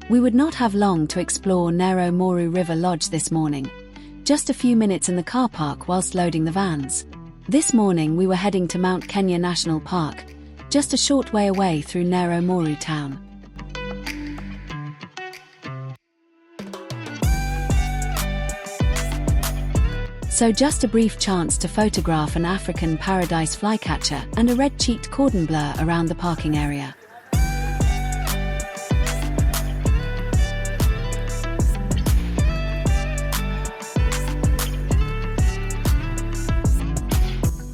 We would not have long to explore Narrow Moru River Lodge this morning. Just a few minutes in the car park whilst loading the vans. This morning we were heading to Mount Kenya National Park, just a short way away through Narrow Moru town. So just a brief chance to photograph an African paradise flycatcher and a red-cheeked cordon bleu around the parking area.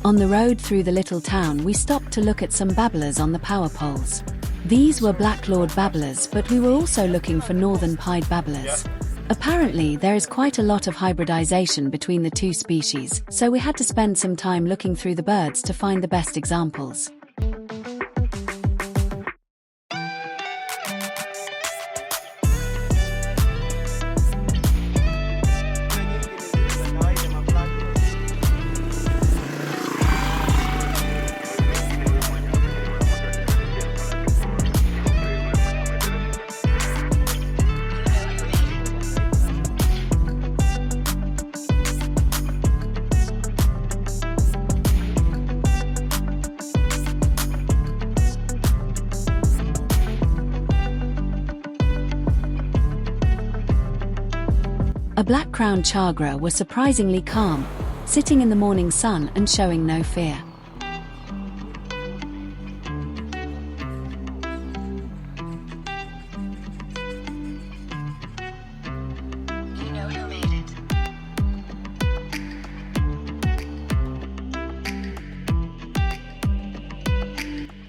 On the road through the little town we stopped to look at some babblers on the power poles. These were black-lawed babblers, but we were also looking for northern pied babblers. Apparently there is quite a lot of hybridization between the two species, so we had to spend some time looking through the birds to find the best examples. A black-crowned chagra was surprisingly calm, sitting in the morning sun and showing no fear. You know who made it.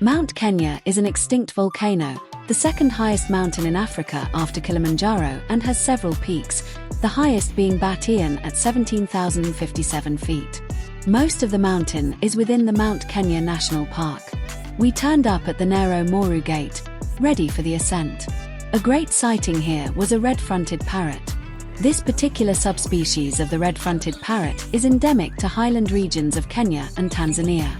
Mount Kenya is an extinct volcano, the second highest mountain in Africa after Kilimanjaro, and has several peaks, the highest being Batian at 17,057 feet. Most of the mountain is within the Mount Kenya National Park. We turned up at the Narrow Moru Gate, ready for the ascent. A great sighting here was a red-fronted parrot. This particular subspecies of the red-fronted parrot is endemic to highland regions of Kenya and Tanzania.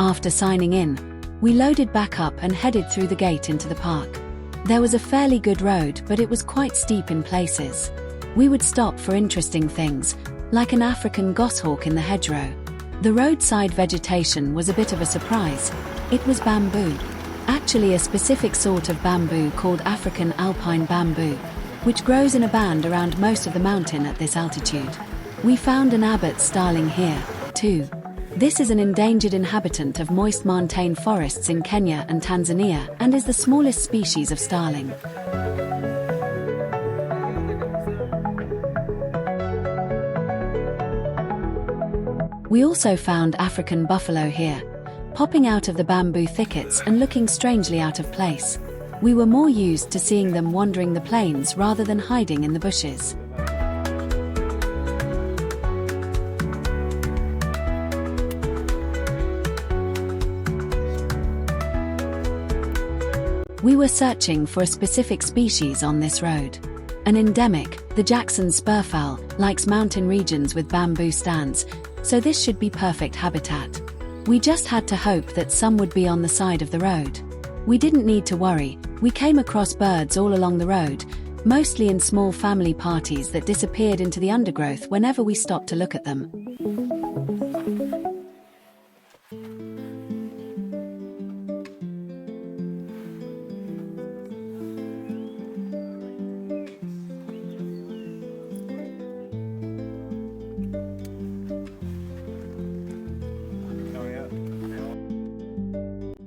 After signing in, we loaded back up and headed through the gate into the park. There was a fairly good road, but it was quite steep in places. We would stop for interesting things, like an African goshawk in the hedgerow. The roadside vegetation was a bit of a surprise. It was bamboo. Actually a specific sort of bamboo called African alpine bamboo, which grows in a band around most of the mountain at this altitude. We found an Abbott starling here, too. This is an endangered inhabitant of moist montane forests in Kenya and Tanzania and is the smallest species of starling. We also found African buffalo here, popping out of the bamboo thickets and looking strangely out of place. We were more used to seeing them wandering the plains rather than hiding in the bushes. We were searching for a specific species on this road. An endemic, the Jackson spurfowl, likes mountain regions with bamboo stands, so this should be perfect habitat. We just had to hope that some would be on the side of the road. We didn't need to worry, we came across birds all along the road, mostly in small family parties that disappeared into the undergrowth whenever we stopped to look at them.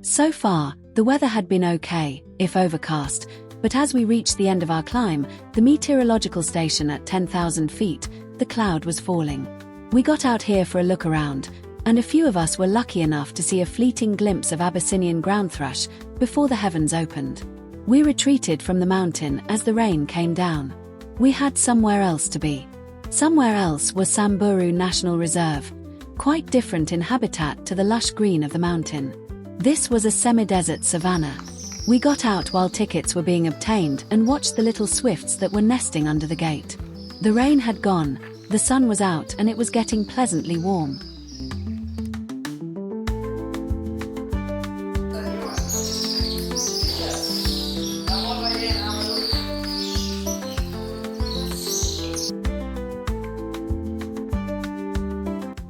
So far, the weather had been okay, if overcast, but as we reached the end of our climb, the meteorological station at 10,000 feet, the cloud was falling. We got out here for a look around, and a few of us were lucky enough to see a fleeting glimpse of Abyssinian ground thrush before the heavens opened. We retreated from the mountain as the rain came down. We had somewhere else to be. Somewhere else was Samburu National Reserve, quite different in habitat to the lush green of the mountain. This was a semi-desert savanna. We got out while tickets were being obtained and watched the little swifts that were nesting under the gate. The rain had gone, the sun was out, and it was getting pleasantly warm.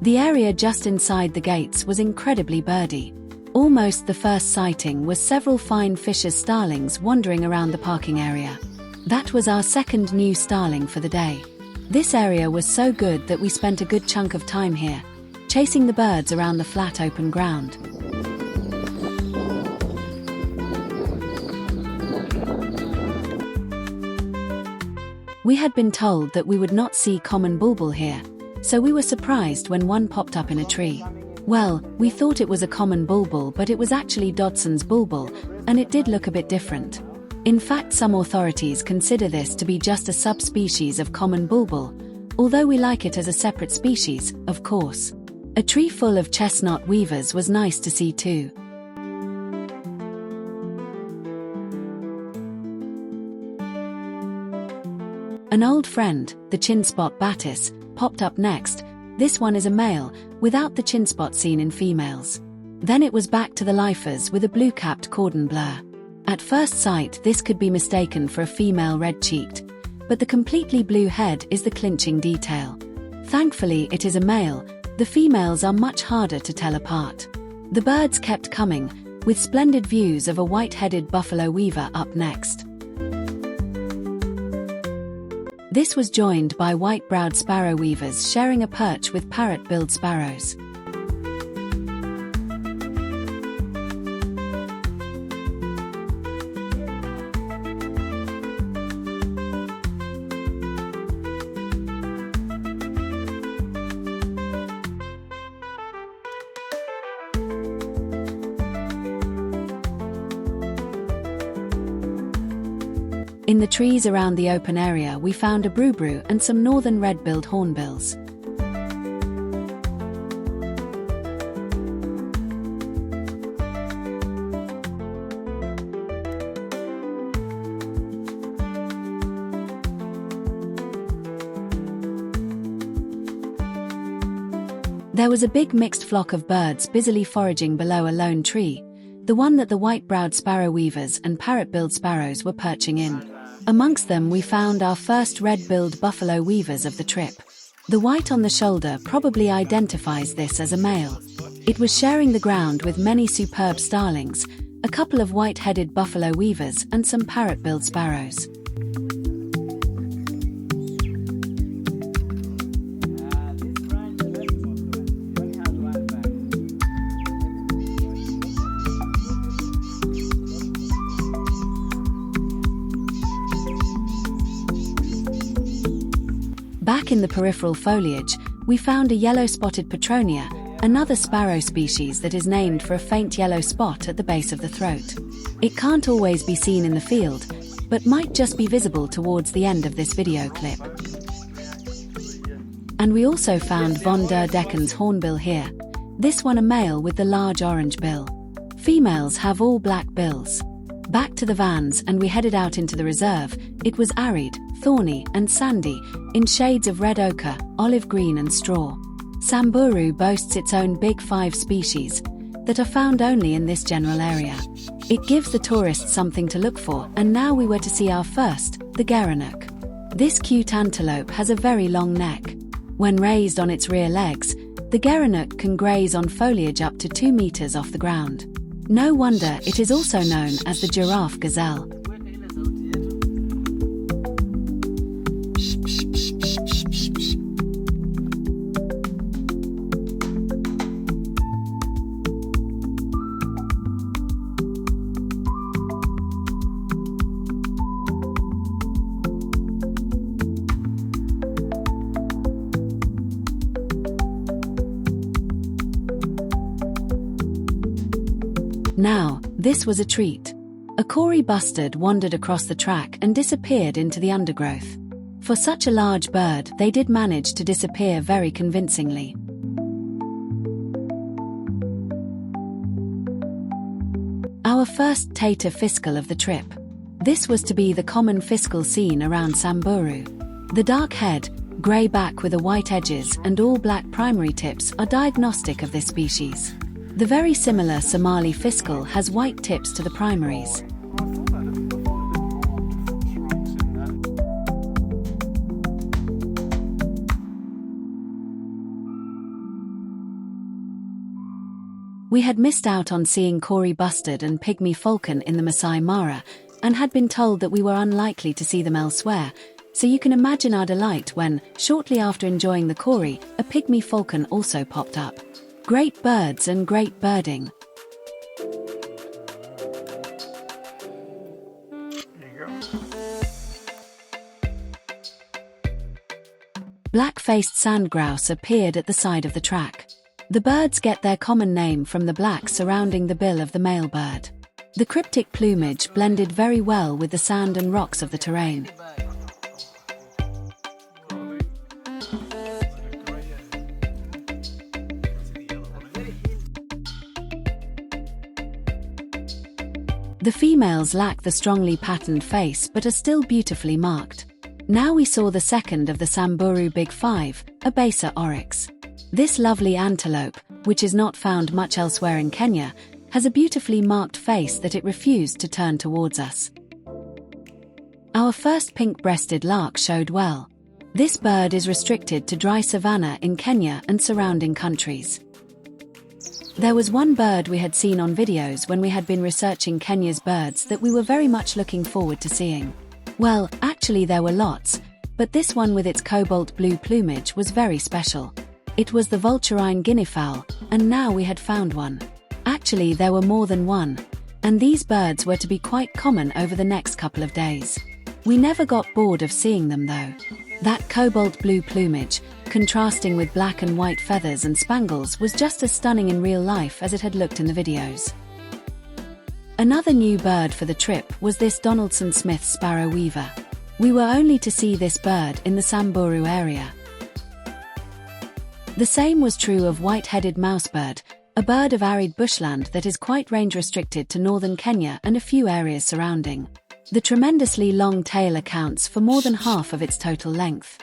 The area just inside the gates was incredibly birdy. Almost the first sighting was several fine fishes starlings wandering around the parking area. That was our second new starling for the day. This area was so good that we spent a good chunk of time here, chasing the birds around the flat open ground. We had been told that we would not see common bulbul here, so we were surprised when one popped up in a tree. Well, we thought it was a common bulbul, but it was actually Dodson's bulbul, and it did look a bit different. In fact, some authorities consider this to be just a subspecies of common bulbul, although we like it as a separate species, of course. A tree full of chestnut weavers was nice to see too. An old friend, the chinspot batis, popped up next. This one is a male, without the chinspot seen in females. Then it was back to the lifers with a blue-capped cordon bleu. At first sight, this could be mistaken for a female red-cheeked, but the completely blue head is the clinching detail. Thankfully, it is a male. The females are much harder to tell apart. The birds kept coming, with splendid views of a white-headed buffalo weaver up next. This was joined by white-browed sparrow weavers sharing a perch with parrot-billed sparrows. In the trees around the open area we found a brubru and some northern red-billed hornbills. There was a big mixed flock of birds busily foraging below a lone tree, the one that the white-browed sparrow weavers and parrot-billed sparrows were perching in. Amongst them we found our first red-billed buffalo weavers of the trip. The white on the shoulder probably identifies this as a male. It was sharing the ground with many superb starlings, a couple of white-headed buffalo weavers and some parrot-billed sparrows. Back in the peripheral foliage, we found a yellow-spotted petronia, another sparrow species that is named for a faint yellow spot at the base of the throat. It can't always be seen in the field, but might just be visible towards the end of this video clip. And we also found von der Decken's hornbill here, this one a male with the large orange bill. Females have all black bills. Back to the vans and we headed out into the reserve. It was arid, thorny and sandy, in shades of red ochre, olive green and straw. Samburu boasts its own Big Five species that are found only in this general area. It gives the tourists something to look for, and now we were to see our first, the Gerenuk. This cute antelope has a very long neck. When raised on its rear legs, the Gerenuk can graze on foliage up to 2 meters off the ground. No wonder it is also known as the giraffe gazelle. Now, this was a treat. A Cory bustard wandered across the track and disappeared into the undergrowth. For such a large bird, they did manage to disappear very convincingly. Our first tater fiscal of the trip. This was to be the common fiscal seen around Samburu. The dark head, grey back with the white edges and all black primary tips are diagnostic of this species. The very similar Somali fiscal has white tips to the primaries. We had missed out on seeing Kori bustard and pygmy falcon in the Masai Mara, and had been told that we were unlikely to see them elsewhere, so you can imagine our delight when, shortly after enjoying the Kori, a pygmy falcon also popped up. Great birds and great birding. Black-faced sand grouse appeared at the side of the track. The birds get their common name from the black surrounding the bill of the male bird. The cryptic plumage blended very well with the sand and rocks of the terrain. The females lack the strongly patterned face but are still beautifully marked. Now we saw the second of the Samburu Big Five, a Beisa Oryx. This lovely antelope, which is not found much elsewhere in Kenya, has a beautifully marked face that it refused to turn towards us. Our first pink-breasted lark showed well. This bird is restricted to dry savanna in Kenya and surrounding countries. There was one bird we had seen on videos when we had been researching Kenya's birds that we were very much looking forward to seeing. Well, actually there were lots, but this one with its cobalt blue plumage was very special. It was the vulturine guineafowl, and now we had found one. Actually, there were more than one, and these birds were to be quite common over the next couple of days. We never got bored of seeing them though. That cobalt blue plumage, contrasting with black and white feathers and spangles, was just as stunning in real life as it had looked in the videos. Another new bird for the trip was this Donaldson Smith sparrow weaver. We were only to see this bird in the Samburu area. The same was true of white-headed mousebird, a bird of arid bushland that is quite range-restricted to northern Kenya and a few areas surrounding. The tremendously long tail accounts for more than half of its total length.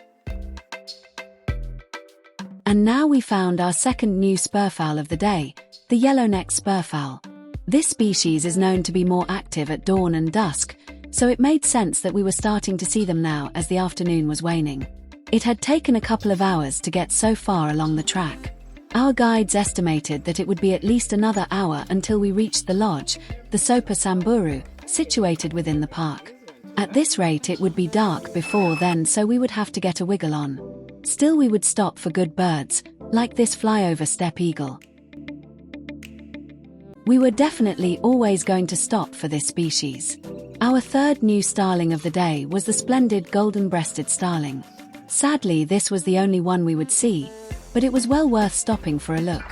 And now we found our second new spurfowl of the day, the yellow-necked spurfowl. This species is known to be more active at dawn and dusk, so it made sense that we were starting to see them now as the afternoon was waning. It had taken a couple of hours to get so far along the track. Our guides estimated that it would be at least another hour until we reached the lodge, the Sopa Samburu, situated within the park. At this rate it would be dark before then, so we would have to get a wiggle on. Still we would stop for good birds, like this flyover steppe eagle. We were definitely always going to stop for this species. Our third new starling of the day was the splendid golden-breasted starling. Sadly, this was the only one we would see, but it was well worth stopping for a look.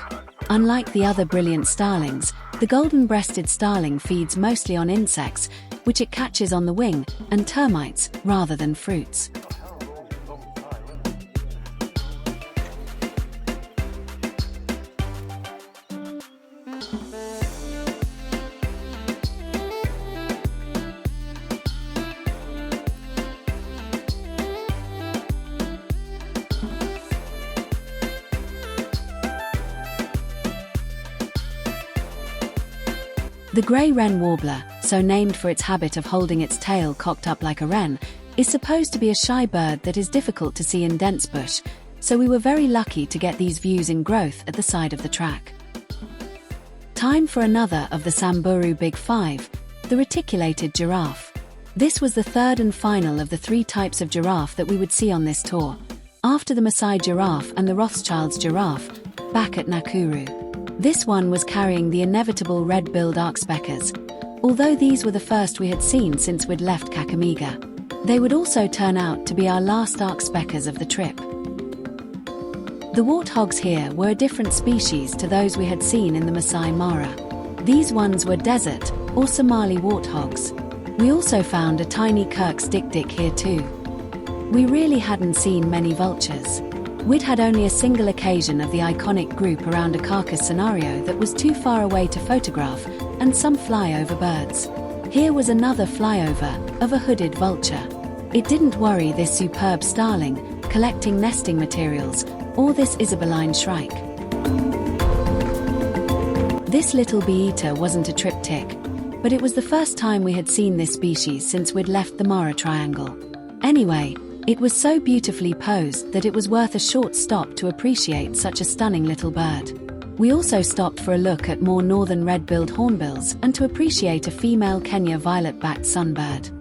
Unlike the other brilliant starlings, the golden-breasted starling feeds mostly on insects, which it catches on the wing, and termites, rather than fruits. The grey wren warbler, so named for its habit of holding its tail cocked up like a wren, is supposed to be a shy bird that is difficult to see in dense bush, so we were very lucky to get these views in growth at the side of the track. Time for another of the Samburu Big Five, the reticulated giraffe. This was the third and final of the three types of giraffe that we would see on this tour, after the Maasai giraffe and the Rothschild's giraffe, back at Nakuru. This one was carrying the inevitable red-billed arcspeckers, although these were the first we had seen since we'd left Kakamega. They would also turn out to be our last arcspeckers of the trip. The warthogs here were a different species to those we had seen in the Masai Mara. These ones were desert, or Somali warthogs. We also found a tiny Kirk's dik-dik here too. We really hadn't seen many vultures. We'd had only a single occasion of the iconic group around a carcass scenario that was too far away to photograph, and some flyover birds. Here was another flyover of a hooded vulture. It didn't worry this superb starling, collecting nesting materials, or this Isabeline shrike. This little bee-eater wasn't a triptych, but it was the first time we had seen this species since we'd left the Mara Triangle. Anyway, it was so beautifully posed that it was worth a short stop to appreciate such a stunning little bird. We also stopped for a look at more northern red-billed hornbills and to appreciate a female Kenya violet-backed sunbird.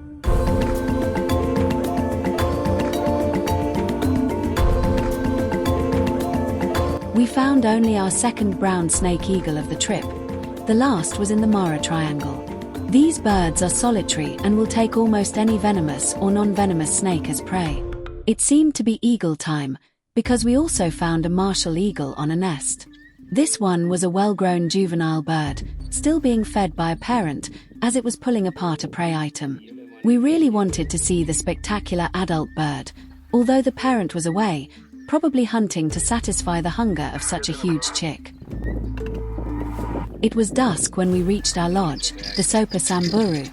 We found only our second brown snake eagle of the trip. The last was in the Mara Triangle. These birds are solitary and will take almost any venomous or non-venomous snake as prey. It seemed to be eagle time, because we also found a martial eagle on a nest. This one was a well-grown juvenile bird, still being fed by a parent, as it was pulling apart a prey item. We really wanted to see the spectacular adult bird, although the parent was away, probably hunting to satisfy the hunger of such a huge chick. It was dusk when we reached our lodge, the Sopa Samburu,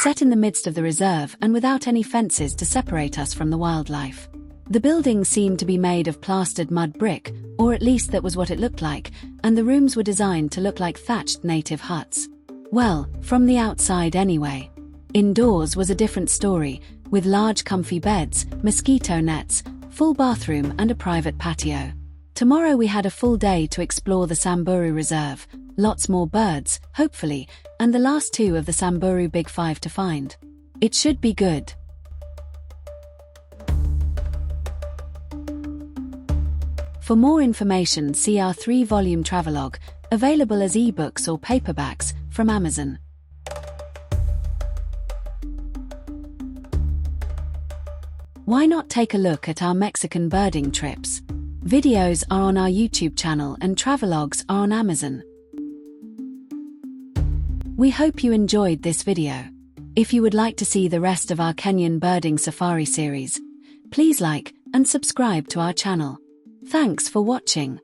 set in the midst of the reserve and without any fences to separate us from the wildlife. The building seemed to be made of plastered mud brick, or at least that was what it looked like, and the rooms were designed to look like thatched native huts. Well, from the outside anyway. Indoors was a different story, with large comfy beds, mosquito nets, full bathroom and a private patio. Tomorrow we had a full day to explore the Samburu Reserve, lots more birds, hopefully, and the last two of the Samburu Big Five to find. It should be good. For more information, see our 3-volume travelogue, available as ebooks or paperbacks, from Amazon. Why not take a look at our Mexican birding trips? Videos are on our YouTube channel and travelogues are on Amazon. We hope you enjoyed this video. If you would like to see the rest of our Kenyan birding safari series, please like and subscribe to our channel. Thanks for watching.